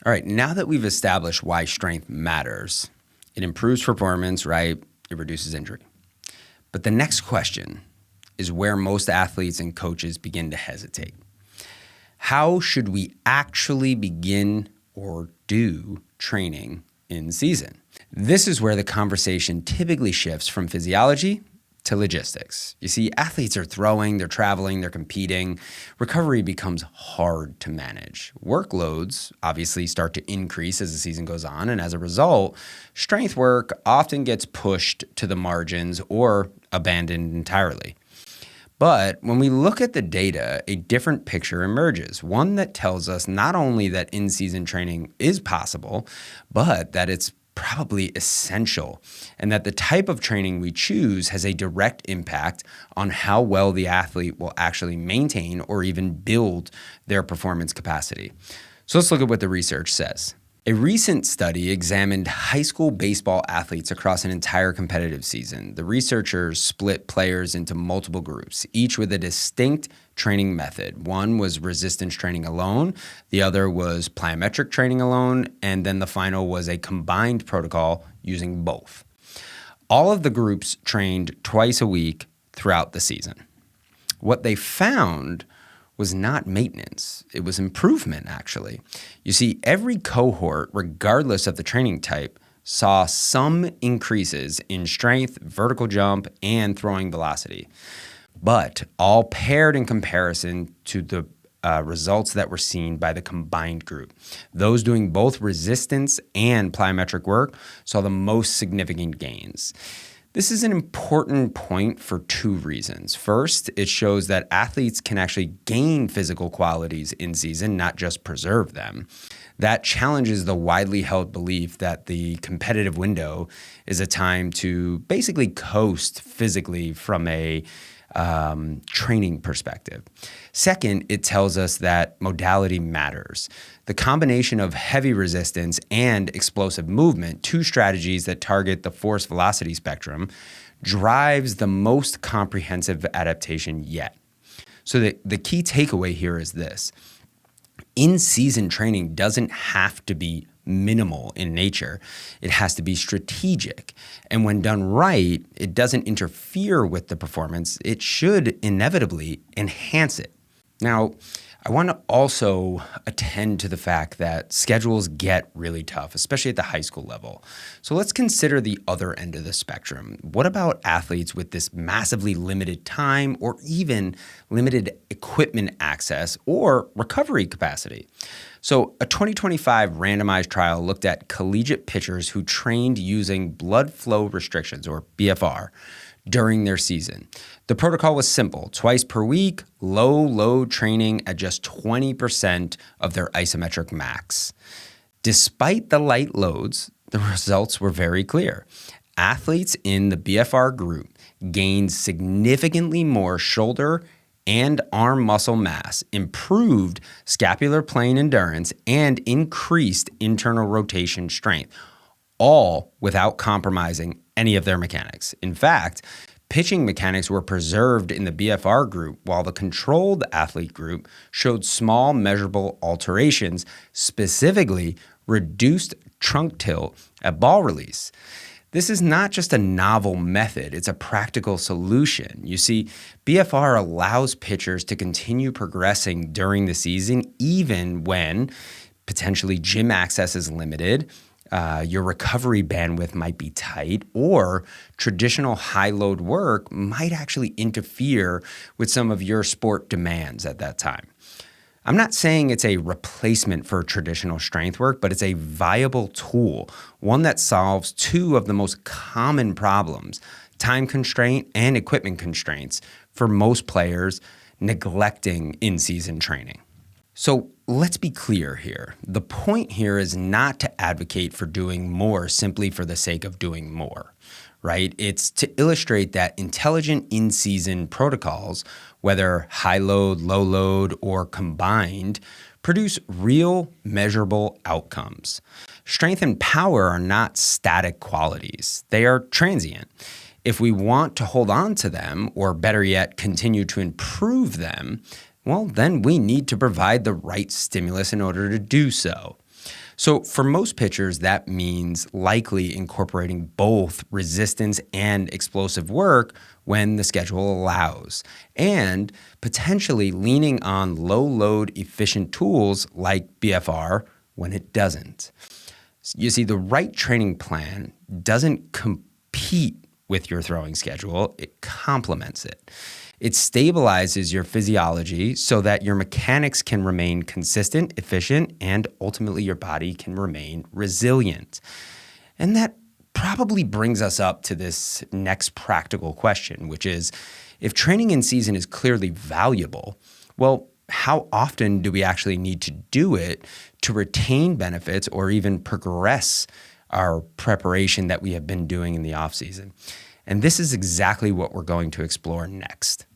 All right, now that we've established why strength matters, it improves performance, right? It reduces injury. But the next question is where most athletes and coaches begin to hesitate. How should we actually begin or do training in season? This is where the conversation typically shifts from physiology to logistics. You see, athletes are throwing, they're traveling, they're competing. Recovery becomes hard to manage. Workloads obviously start to increase as the season goes on, and as a result, strength work often gets pushed to the margins or abandoned entirely. But when we look at the data, a different picture emerges, one that tells us not only that in-season training is possible, but that it's probably essential, and that the type of training we choose has a direct impact on how well the athlete will actually maintain or even build their performance capacity. So let's look at what the research says. A recent study examined high school baseball athletes across an entire competitive season. The researchers split players into multiple groups, each with a distinct training method. One was resistance training alone, the other was plyometric training alone, and then the final was a combined protocol using both. All of the groups trained twice a week throughout the season. What they found was not maintenance. It was improvement, actually. You see, every cohort, regardless of the training type, saw some increases in strength, vertical jump, and throwing velocity, but all paired in comparison to the results that were seen by the combined group. Those doing both resistance and plyometric work saw the most significant gains. This is an important point for two reasons. First, it shows that athletes can actually gain physical qualities in season, not just preserve them. That challenges the widely held belief that the competitive window is a time to basically coast physically from a training perspective. Second, it tells us that modality matters. The combination of heavy resistance and explosive movement, two strategies that target the force velocity spectrum, drives the most comprehensive adaptation yet. So the key takeaway here is this. In-season training doesn't have to be minimal in nature. It has to be strategic. And when done right, it doesn't interfere with the performance. It should inevitably enhance it. Now, I want to also attend to the fact that schedules get really tough, especially at the high school level. So let's consider the other end of the spectrum. What about athletes with this massively limited time or even limited equipment access or recovery capacity? So a 2025 randomized trial looked at collegiate pitchers who trained using blood flow restrictions, or BFR, during their season. The protocol was simple: twice per week, low load training at just 20% of their isometric max. Despite the light loads, the results were very clear. Athletes in the BFR group gained significantly more shoulder and arm muscle mass, improved scapular plane endurance, and increased internal rotation strength, all without compromising any of their mechanics. In fact, pitching mechanics were preserved in the BFR group, while the controlled athlete group showed small measurable alterations, specifically reduced trunk tilt at ball release. This is not just a novel method, it's a practical solution. You see, BFR allows pitchers to continue progressing during the season, even when potentially gym access is limited, your recovery bandwidth might be tight, or traditional high-load work might actually interfere with some of your sport demands at that time. I'm not saying it's a replacement for traditional strength work, but it's a viable tool, one that solves two of the most common problems, time constraint and equipment constraints, for most players neglecting in-season training. So let's be clear here. The point here is not to advocate for doing more simply for the sake of doing more, right? It's to illustrate that intelligent in-season protocols, whether high load, low load, or combined, produce real measurable outcomes. Strength and power are not static qualities. They are transient. If we want to hold on to them, or better yet, continue to improve them, well, then we need to provide the right stimulus in order to do so. So for most pitchers, that means likely incorporating both resistance and explosive work when the schedule allows, and potentially leaning on low-load efficient tools like BFR when it doesn't. You see, the right training plan doesn't compete with your throwing schedule, it complements it. It stabilizes your physiology so that your mechanics can remain consistent, efficient, and ultimately your body can remain resilient. And that probably brings us up to this next practical question, which is, if training in season is clearly valuable, well, how often do we actually need to do it to retain benefits or even progress our preparation that we have been doing in the offseason? And this is exactly what we're going to explore next.